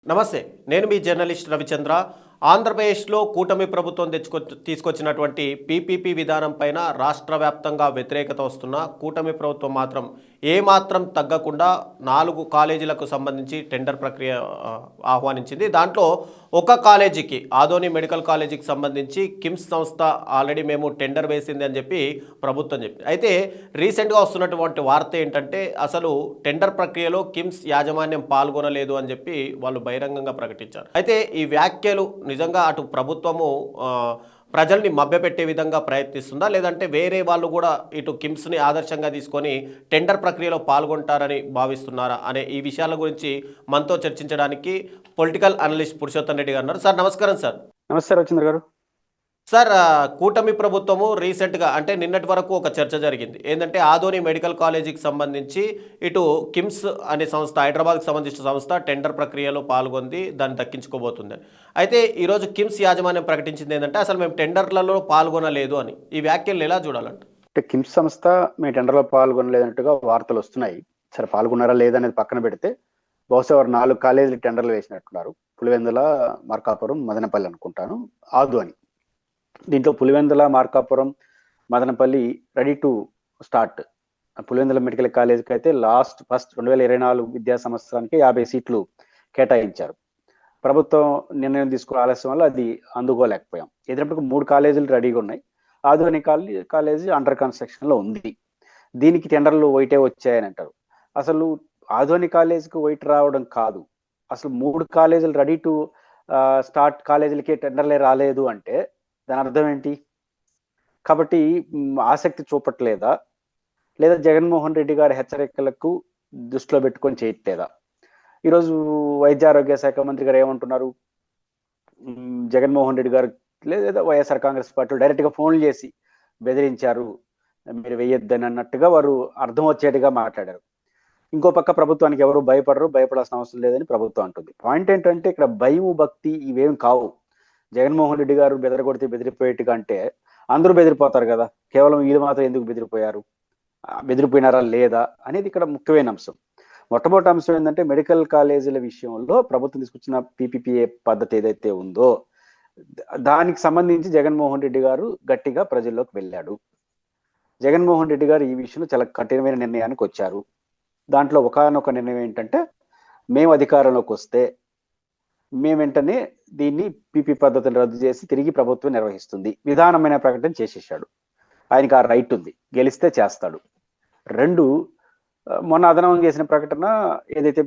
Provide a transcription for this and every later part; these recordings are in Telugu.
నమస్తే. నేను మీ జర్నలిస్ట్ రవిచంద్ర. ఆంధ్రప్రదేశ్‌లో కూటమి ప్రభుత్వం తీసుకొచ్చినటువంటి పీపీపీ విధానం పైన రాష్ట్ర వ్యాప్తంగా వ్యతిరేకత వస్తున్నా, కూటమి ప్రభుత్వం మాత్రం ఏమాత్రం తగ్గకుండా 4 కాలేజీలకు సంబంధించి టెండర్ ప్రక్రియ ఆహ్వానించింది. దాంట్లో ఒక కాలేజీకి, ఆదోని మెడికల్ కాలేజీకి సంబంధించి కిమ్స్ సంస్థ ఆల్రెడీ మేము టెండర్ వేసింది అని చెప్పి ప్రభుత్వం చెప్పింది. అయితే రీసెంట్‌గా వస్తున్నటువంటి వార్త ఏంటంటే, అసలు టెండర్ ప్రక్రియలో కిమ్స్ యాజమాన్యం పాల్గొనలేదు అని చెప్పి వాళ్ళు బహిరంగంగా ప్రకటించారు. అయితే ఈ వ్యాఖ్యలు నిజంగా అటు ప్రభుత్వము ప్రజల్ని మభ్యపెట్టే విధంగా ప్రయత్నిస్తుందా? లేదంటే వేరే వాళ్ళు కూడా ఇటు కిమ్స్‌ని ఆదర్శంగా తీసుకొని టెండర్ ప్రక్రియలో పాల్గొంటారని భావిస్తున్నారా? అనే ఈ విషయాల గురించి మనతో చర్చించడానికి పొలిటికల్ అనలిస్ట్ పురుషోత్తం రెడ్డి గారు ఉన్నారు. సార్ నమస్కారం సార్. నమస్తే రవిచంద్ర గారు. సార్ కూటమి ప్రభుత్వము రీసెంట్‌గా అంటే నిన్నటి వరకు ఒక చర్చ జరిగింది. ఏందంటే ఆదోని మెడికల్ కాలేజీకి సంబంధించి ఇటు కిమ్స్ అనే సంస్థ, హైదరాబాద్‌కి సంబంధించిన సంస్థ టెండర్ ప్రక్రియలో పాల్గొంది. దాన్ని దక్కించుకోబోతుందని. అయితే ఈరోజు కిమ్స్ యాజమాన్యం ప్రకటించింది ఏందంటే అసలు మేము టెండర్‌లలో పాల్గొనలేదు అని. ఈ వ్యాఖ్యలను ఎలా చూడాలంట? అంటే కిమ్స్ సంస్థ మీ టెండర్‌లో పాల్గొనలేదన్నట్టుగా వార్తలు వస్తున్నాయి. సరే పాల్గొన్నారా లేదా అనేది పక్కన పెడితే బహుశా వారు 4 కాలేజీలు టెండర్లు వేసినట్టున్నారు. పులివెందుల, మార్కాపురం, మదనపల్లి అనుకుంటాను, ఆదోని. దీంట్లో Pulivendula, Markapuram, Madanapalle ready to start. Pulivendula medical కాలేజీకి అయితే ఫస్ట్ 2024 విద్యా సంవత్సరానికి 50 సీట్లు కేటాయించారు. ప్రభుత్వం నిర్ణయం తీసుకునే ఆలస్యం వల్ల అది అందుకోలేకపోయాం. ఎదురప్పటికి 3 కాలేజీలు రెడీగా ఉన్నాయి. ఆధునిక కాలేజీ అండర్ కన్స్ట్రక్షన్ లో ఉంది. దీనికి టెండర్లు వైటే వచ్చాయని అంటారు. అసలు ఆధునిక కాలేజీకి వైట్ రావడం కాదు, అసలు 3 కాలేజీలు రెడీ టు స్టార్ట్ కాలేజీలకి టెండర్లే రాలేదు అంటే దాని అర్థం ఏంటి? కాబట్టి ఆసక్తి చూపట్లేదా, లేదా జగన్మోహన్ రెడ్డి గారి హెచ్చరికలకు దృష్టిలో పెట్టుకొని చేయట్లేదా? ఈరోజు వైద్య ఆరోగ్య శాఖ మంత్రి గారు ఏమంటున్నారు? జగన్మోహన్ రెడ్డి గారు లేదా వైఎస్ఆర్ కాంగ్రెస్ పార్టీ డైరెక్ట్ గా ఫోన్లు చేసి బెదిరించారు, మీరు వేయొద్దని అన్నట్టుగా వారు అర్థం వచ్చేట్టుగా మాట్లాడారు. ఇంకో పక్క ప్రభుత్వానికి ఎవరు భయపడరు, భయపడాల్సిన అవసరం లేదని ప్రభుత్వం అంటుంది. పాయింట్ ఏంటంటే ఇక్కడ భయం, భక్తి ఇవేం కావు. జగన్మోహన్ రెడ్డి గారు బెదరగొడితే బెదిరిపోయేట్టుగా అంటే అందరూ బెదిరిపోతారు కదా, కేవలం వీళ్ళు మాత్రం ఎందుకు బెదిరిపోయారు, బెదిరిపోయినారా లేదా అనేది ఇక్కడ ముఖ్యమైన అంశం. మొట్టమొదటి అంశం ఏంటంటే మెడికల్ కాలేజీల విషయంలో ప్రభుత్వం తీసుకొచ్చిన పీపీపీఏ పద్ధతి ఏదైతే ఉందో దానికి సంబంధించి జగన్మోహన్ రెడ్డి గారు గట్టిగా ప్రజల్లోకి వెళ్ళాడు. జగన్మోహన్ రెడ్డి గారు ఈ విషయంలో చాలా కఠినమైన నిర్ణయానికి వచ్చారు. దాంట్లో ఒకానొక నిర్ణయం ఏంటంటే, మేము అధికారంలోకి వస్తే మేము వెంటనే దీన్ని పీపీ పద్ధతిని రద్దు చేసి తిరిగి ప్రభుత్వం నిర్వహిస్తుంది విధానమైన ప్రకటన చేసేసాడు. ఆయనకి ఆ రైట్ ఉంది, గెలిస్తే చేస్తాడు. 2, మొన్న అదనం చేసిన ప్రకటన ఏదైతే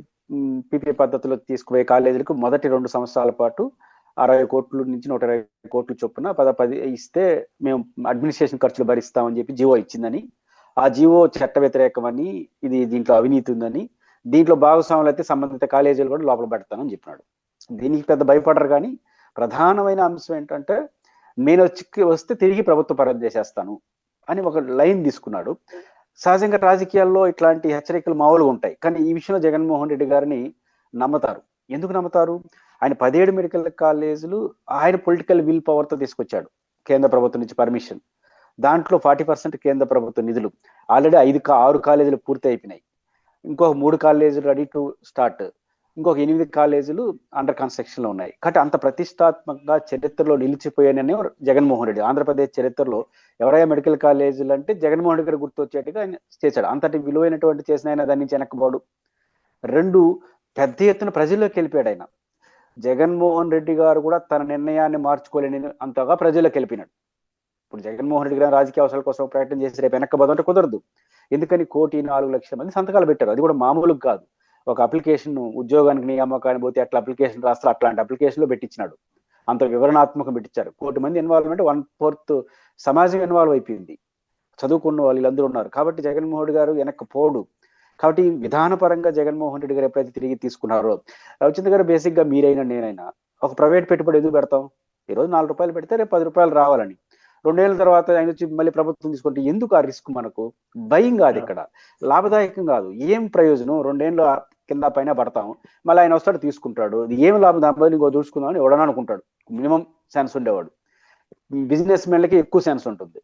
పీపీ పద్ధతిలో తీసుకుపోయే కాలేజీలకు మొదటి 2 సంవత్సరాల పాటు 60 కోట్ల నుంచి 120 కోట్ల చొప్పున 10 ఇస్తే మేము అడ్మినిస్ట్రేషన్ ఖర్చులు భరిస్తామని చెప్పి జీవో ఇచ్చిందని, ఆ జీవో చట్ట వ్యతిరేకమని, ఇది దీంట్లో అవినీతి ఉందని, దీంట్లో భాగస్వాములు అయితే సంబంధిత కాలేజీలు కూడా లోపల పెడతానని చెప్పినాడు. దీనికి పెద్ద భయపడరు. కానీ ప్రధానమైన అంశం ఏంటంటే, నేను వస్తే తిరిగి ప్రభుత్వ పరం చేసేస్తాను అని ఒక లైన్ తీసుకున్నాడు. సహజంగా రాజకీయాల్లో ఇట్లాంటి హెచ్చరికలు మామూలుగా ఉంటాయి, కానీ ఈ విషయంలో జగన్మోహన్ రెడ్డి గారిని నమ్ముతారు. ఎందుకు నమ్ముతారు? ఆయన 17 మెడికల్ కాలేజీలు ఆయన పొలిటికల్ విల్ పవర్ తో తీసుకొచ్చాడు, కేంద్ర ప్రభుత్వం నుంచి పర్మిషన్. దాంట్లో 40% కేంద్ర ప్రభుత్వ నిధులు. ఆల్రెడీ 6 కాలేజీలు పూర్తి అయిపోయినాయి. ఇంకొక 3 కాలేజీలు రెడీ టు స్టార్ట్, ఇంకొక 8 కాలేజీలు అండర్ కన్స్ట్రక్షన్ లో ఉన్నాయి. కాబట్టి అంత ప్రతిష్టాత్మకంగా చరిత్రలో నిలిచిపోయానని జగన్మోహన్ రెడ్డి, ఆంధ్రప్రదేశ్ చరిత్రలో ఎవరైనా మెడికల్ కాలేజీలు అంటే జగన్మోహన్ రెడ్డి గారు గుర్తొచ్చేట్టుగా ఆయన చేశాడు. అంతటి విలువైనటువంటి చేసిన ఆయన దాని నుంచి వెనక్కిపోడు. 2, పెద్ద ఎత్తున ప్రజల్లోకి వెళ్ళిపోయాడు ఆయన. జగన్మోహన్ రెడ్డి గారు కూడా తన నిర్ణయాన్ని మార్చుకోలేని అంతగా ప్రజల్లోకి వెళ్ళిపోయినాడు. ఇప్పుడు జగన్మోహన్ రెడ్డి గారు రాజకీయ అవసరాల కోసం ప్రకటన చేసి రేపు వెనక్కబోదంటే కుదరదు. ఎందుకని 1,04,00,000 మంది సంతకాలు పెట్టారు. అది కూడా మామూలుగా కాదు. ఒక అప్లికేషన్, ఉద్యోగానికి నియామకాన్ని పోతే అట్లా అప్లికేషన్ రాస్తారు, అట్లాంటి అప్లికేషన్ లో పెట్టించినాడు. అంత వివరణాత్మకం పెట్టించారు. 1,00,00,000 మంది ఇన్వాల్వ్మెంట్, 1/4 సమాజం ఇన్వాల్వ్ అయిపోయింది. చదువుకున్న వాళ్ళు వీళ్ళందరూ ఉన్నారు. కాబట్టి జగన్మోహన్ రెడ్డి గారు వెనక్కి పోడు. కాబట్టి విధానపరంగా జగన్మోహన్ రెడ్డి గారు ఎప్పుడైతే తిరిగి తీసుకున్నారో, రవిచంద్ర గారు బేసిక్ గా మీరైనా నేనైనా ఒక ప్రైవేట్ పెట్టుబడి ఎందుకు పెడతాం? ఈరోజు ₹4 పెడితే రేపు ₹10 రావాలని. 2 ఏళ్ళ తర్వాత ఆయన వచ్చి మళ్ళీ ప్రభుత్వం తీసుకుంటే ఎందుకు ఆ రిస్క్? మనకు భయం కాదు, ఇక్కడ లాభదాయకం కాదు. ఏం ప్రయోజనం? 2 ఏళ్ళు కింద పైన పడతాం, మళ్ళీ ఆయన వస్తాడు తీసుకుంటాడు, ఏం లాభం? దానిపై ఇంకో చూసుకుందామని ఎవడని అనుకుంటాడు. మినిమం సెన్స్ ఉండేవాడు. బిజినెస్ మెన్లకి ఎక్కువ సెన్స్ ఉంటుంది.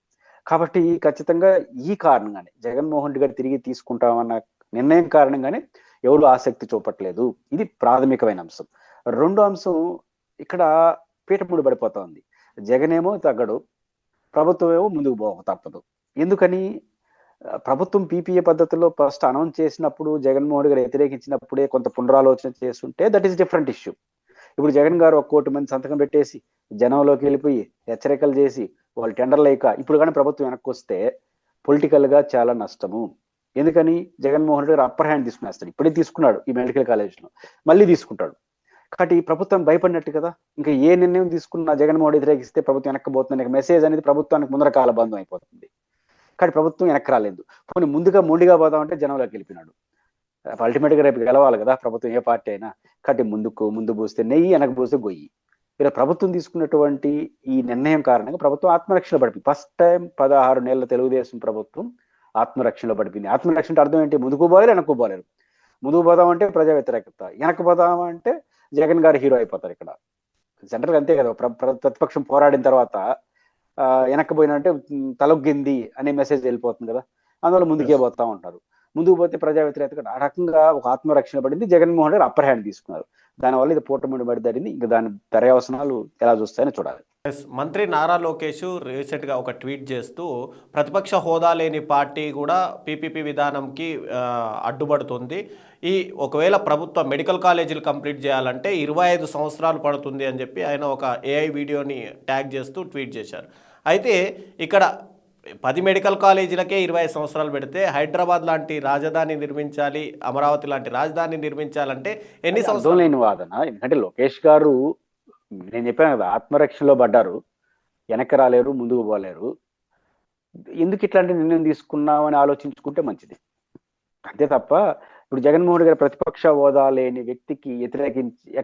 కాబట్టి ఖచ్చితంగా ఈ కారణంగానే జగన్మోహన్ రెడ్డి గారు తిరిగి తీసుకుంటామన్న నిర్ణయం కారణంగానే ఎవరు ఆసక్తి చూపట్లేదు. ఇది ప్రాథమికమైన అంశం. రెండో అంశం ఇక్కడ పీఠముడి పడిపోతా ఉంది. జగన్ ఏమో తగ్గడు, ప్రభుత్వం ఏమో ముందుకు పోక తప్పదు. ఎందుకని? ప్రభుత్వం పీపీఏ పద్ధతిలో ఫస్ట్ అనౌన్స్ చేసినప్పుడు జగన్మోహన్ గారు వ్యతిరేకించినప్పుడే కొంత పునరాలోచన చేస్తుంటే దట్ ఈస్ డిఫరెంట్ ఇష్యూ. ఇప్పుడు జగన్ గారు 1 కోటి మంది సంతకం పెట్టేసి జనంలోకి వెళ్ళిపోయి హెచ్చరికలు చేసి వాళ్ళు టెండర్లు అయ్యాక ఇప్పుడు కానీ ప్రభుత్వం వెనక్కి వస్తే పొలిటికల్ గా చాలా నష్టము. ఎందుకని? జగన్మోహన్ రెడ్డి గారు అప్పర్ హ్యాండ్ తీసుకునేస్తాడు. ఇప్పుడే తీసుకున్నాడు ఈ మెడికల్ కాలేజ్లో, మళ్ళీ తీసుకుంటాడు. కాబట్టి ఈ ప్రభుత్వం భయపడినట్టు కదా. ఇంకా ఏ నిర్ణయం తీసుకున్నా జగన్మోహన్ వ్యతిరేకిస్తే ప్రభుత్వం వెనక్కిపోతుంది మెసేజ్ అనేది ప్రభుత్వానికి ముందర కాలబంధం అయిపోతుంది. కానీ ప్రభుత్వం వెనక్కి రాలేదు. పోనీ ముందుగా మొండిగా పోదామంటే జనంలోకి వెళ్ళిపోయినాడు. అల్టిమేట్ గా రేపు గెలవాలి కదా ప్రభుత్వం, ఏ పార్టీ అయినా. కాబట్టి ముందు పోస్తే నెయ్యి, వెనక పోస్తే గొయ్యి. ఇలా ప్రభుత్వం తీసుకున్నటువంటి ఈ నిర్ణయం కారణంగా ప్రభుత్వం ఆత్మరక్షణ పడిపోయింది. ఫస్ట్ టైం 16 నెలల తెలుగుదేశం ప్రభుత్వం ఆత్మరక్షణలో పడిపోయింది. ఆత్మరక్షణ అంటే అర్థం ఏంటి? ముందుకు పోలేరు, వెనక్కు పోలేరు. ముందుకు పోదామంటే ప్రజా వ్యతిరేకత, వెనక్కు పోదామంటే జగన్ గారు హీరో అయిపోతారు. ఇక్కడ జనరల్గా అంతే కదా. ప్రతిపక్షం పోరాడిన తర్వాత వెనక్కి పోయినంటే తలొగ్గింది అనే మెసేజ్ వెళ్ళిపోతుంది కదా. అందువల్ల ముందుకే పోతా ఉంటారు. ముందుకు పోతే ప్రజా వ్యతిరేకత. ఆ రకంగా ఒక ఆత్మరక్షణ పడింది. జగన్మోహన్ గారు అప్పర్ హ్యాండ్ తీసుకున్నారు. దానివల్ల ఇది పూటముడి పడింది. ఇంకా దాని పర్యవసనాలు ఎలా చూస్తాయని చూడాలి. మంత్రి నారా లోకేష్ రీసెంట్గా ఒక ట్వీట్ చేస్తూ ప్రతిపక్ష హోదా లేని పార్టీ కూడా పీపీపీ విధానంకి అడ్డుపడుతుంది. ఒకవేళ ప్రభుత్వం మెడికల్ కాలేజీలు కంప్లీట్ చేయాలంటే 25 సంవత్సరాలు పడుతుంది అని చెప్పి ఆయన ఒక ఏఐ వీడియోని ట్యాగ్ చేస్తూ ట్వీట్ చేశారు. అయితే ఇక్కడ 10 మెడికల్ కాలేజీలకే 25 సంవత్సరాలు పెడితే హైదరాబాద్ లాంటి రాజధాని నిర్మించాలి, అమరావతి లాంటి రాజధాని నిర్మించాలంటే ఎన్ని సంవత్సరాలు? లేని వాదన. ఎందుకంటే లోకేష్ గారు, నేను చెప్పాను కదా, ఆత్మరక్షణలో పడ్డారు. వెనక్కి రాలేరు, ముందుకు పోలేరు. ఎందుకు ఇట్లాంటి నిర్ణయం తీసుకున్నామని ఆలోచించుకుంటే మంచిది. అంతే తప్ప ఇప్పుడు జగన్మోహన్ గారు ప్రతిపక్ష హోదా లేని వ్యక్తికి ఎట్లా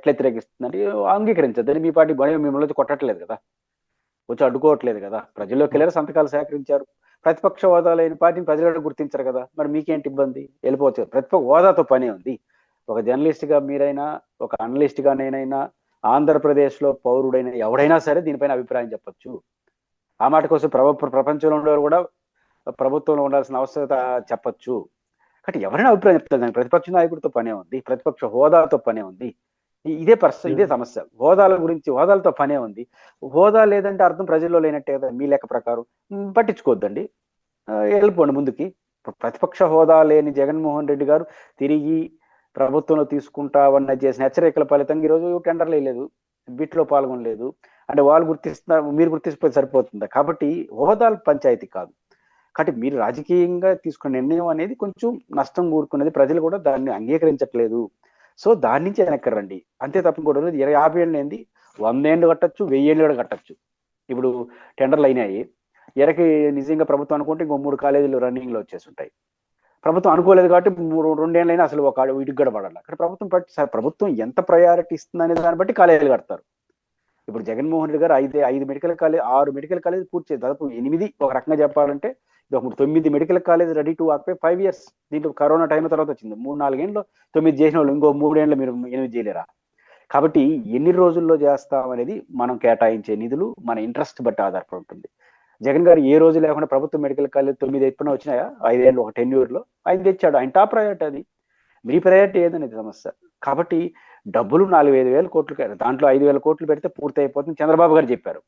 వ్యతిరేకిస్తుందంటే అంగీకరించద్దని మీ పార్టీ మిమ్మల్ని కొట్టట్లేదు కదా, వచ్చి అడ్డుకోవట్లేదు కదా. ప్రజల్లోకి వెళ్ళారు, సంతకాలు సేకరించారు. ప్రతిపక్ష హోదా లేని పార్టీని ప్రజలు గుర్తించరు కదా, మరి మీకేంటి ఇబ్బంది? వెళ్ళిపోవచ్చు. ప్రతిపక్ష హోదాతో పనే ఉంది. ఒక జర్నలిస్ట్ గా మీరైనా, ఒక అనలిస్ట్ గా నేనైనా, ఆంధ్రప్రదేశ్లో పౌరుడైన ఎవడైనా సరే దీనిపైన అభిప్రాయం చెప్పొచ్చు. ఆ మాట కోసం ప్రపంచంలో ఉండేవారు కూడా ప్రభుత్వంలో ఉండాల్సిన అవసరత చెప్పొచ్చు. కాబట్టి ఎవరైనా అభిప్రాయం చెప్తారు. దానికి ప్రతిపక్ష నాయకుడితో పనే ఉంది, ప్రతిపక్ష హోదాతో పనే ఉంది. ఇదే సమస్య. హోదాలతో పనే ఉంది. హోదా లేదంటే అర్థం ప్రజల్లో లేనట్టే కదా మీ లెక్క ప్రకారం. పట్టించుకోవద్దండి, వెళ్ళిపోండి ముందుకి. ప్రతిపక్ష హోదా లేని జగన్మోహన్ రెడ్డి గారు తిరిగి ప్రభుత్వంలో తీసుకుంటామన్న చేసిన హెచ్చరికల ఫలితంగా ఈరోజు టెండర్లు వేయలేదు, బిట్లో పాల్గొనలేదు. అంటే వాళ్ళు గుర్తిస్తున్నారు, మీరు గుర్తిస్తే సరిపోతుందా? కాబట్టి హోదాలు పంచాయతీ కాదు. కాబట్టి మీరు రాజకీయంగా తీసుకున్న నిర్ణయం అనేది కొంచెం నష్టం కూరుకున్నది. ప్రజలు కూడా దాన్ని అంగీకరించట్లేదు. సో దాని నుంచి వెనక్కి రండి అంతే తప్ప. కూడా 50 ఏళ్ళు ఏంది, 100 ఏళ్ళు కట్టచ్చు, 1000 ఏళ్ళు కూడా కట్టచ్చు. ఇప్పుడు టెండర్లు అయినాయి, నిజంగా ప్రభుత్వం అనుకుంటే ఇంకో 3 కాలేజీలు రన్నింగ్ లో వచ్చేసి ఉంటాయి. ప్రభుత్వం అనుకోలేదు కాబట్టి 2 ఏళ్ళైనా అసలు ఒక ఇటుకు కూడా పడాలి. అక్కడ ప్రభుత్వం ఎంత ప్రయారిటీ ఇస్తుంది అనే దాన్ని బట్టి కాలేజీలు కడతారు. ఇప్పుడు జగన్మోహన్ రెడ్డి గారు 6 మెడికల్ కాలేజ్ పూర్తి చేసి దాదాపు 8, ఒక రకంగా చెప్పాలంటే ఇది ఒక 9 medical college ready to occupy 5 years. దీంట్లో కరోనా టైం తర్వాత వచ్చింది. 3-4 ఏళ్ళు 9 చేసిన వాళ్ళు ఇంకో 3 ఏళ్ళు మీరు 8 చేయలేరా? కాబట్టి ఎన్ని రోజుల్లో చేస్తాం అనేది మనం కేటాయించే నిధులు మన ఇంట్రెస్ట్ బట్టి ఆధారపడి ఉంటుంది. జగన్ గారు ఏ రోజు లేకుండా ప్రభుత్వ మెడికల్ కాలేజ్ 9 ఎప్పుడైనా వచ్చినాయా? 5 ఏళ్ళు ఒక టెన్యూర్లో ఆయన తెచ్చాడు. ఆయన టాప్ ప్రయారిటీ అది. మీ ప్రయారిటీ ఏదనేది సమస్య. కాబట్టి డబ్బులు 4-5 కోట్లు, దాంట్లో 5,000 కోట్లు పెడితే పూర్తి అయిపోతుంది చంద్రబాబు గారు చెప్పారు.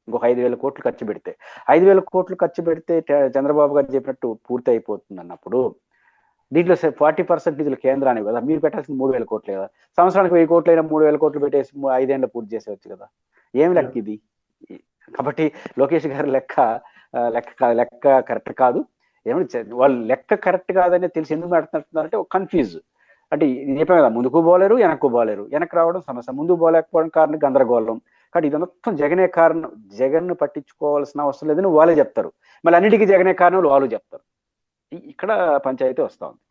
ఇంకొక 5,000 కోట్లు ఖర్చు పెడితే 5,000 కోట్లు ఖర్చు పెడితే చంద్రబాబు గారు చెప్పినట్టు పూర్తి అయిపోతుంది అన్నప్పుడు దీంట్లో 40% నిధులు కేంద్రానికి కదా, మీరు పెట్టాల్సిన 3,000 కోట్లు కదా. సంవత్సరానికి 1,000 కోట్లు అయినా 3,000 కోట్లు పెట్టేసి 5 ఏళ్ళు పూర్తి చేసేవచ్చు కదా. ఏం లెక్క ఇది? కాబట్టి లోకేష్ గారి లెక్క కరెక్ట్ కాదు. ఏమంటే వాళ్ళు లెక్క కరెక్ట్ కాదని తెలిసి ఎందుకు మాట్లాడుతున్నారంటే ఒక కన్ఫ్యూజ్. అంటే చెప్పాను కదా, ముందుకు పోలేరు, వెనక్కు పోలేరు. వెనక్కి రావడం సమస్య, ముందుకు పోలేకపోవడం కారణం గందరగోళం. కాబట్టి ఇది మొత్తం జగనే కారణం. జగన్ను పట్టించుకోవాల్సిన అవసరం లేదని వాళ్ళే చెప్తారు. మళ్ళీ అన్నిటికీ జగనే కారణం వాళ్ళు చెప్తారు. ఇక్కడ పంచాయతీ వస్తా ఉంది.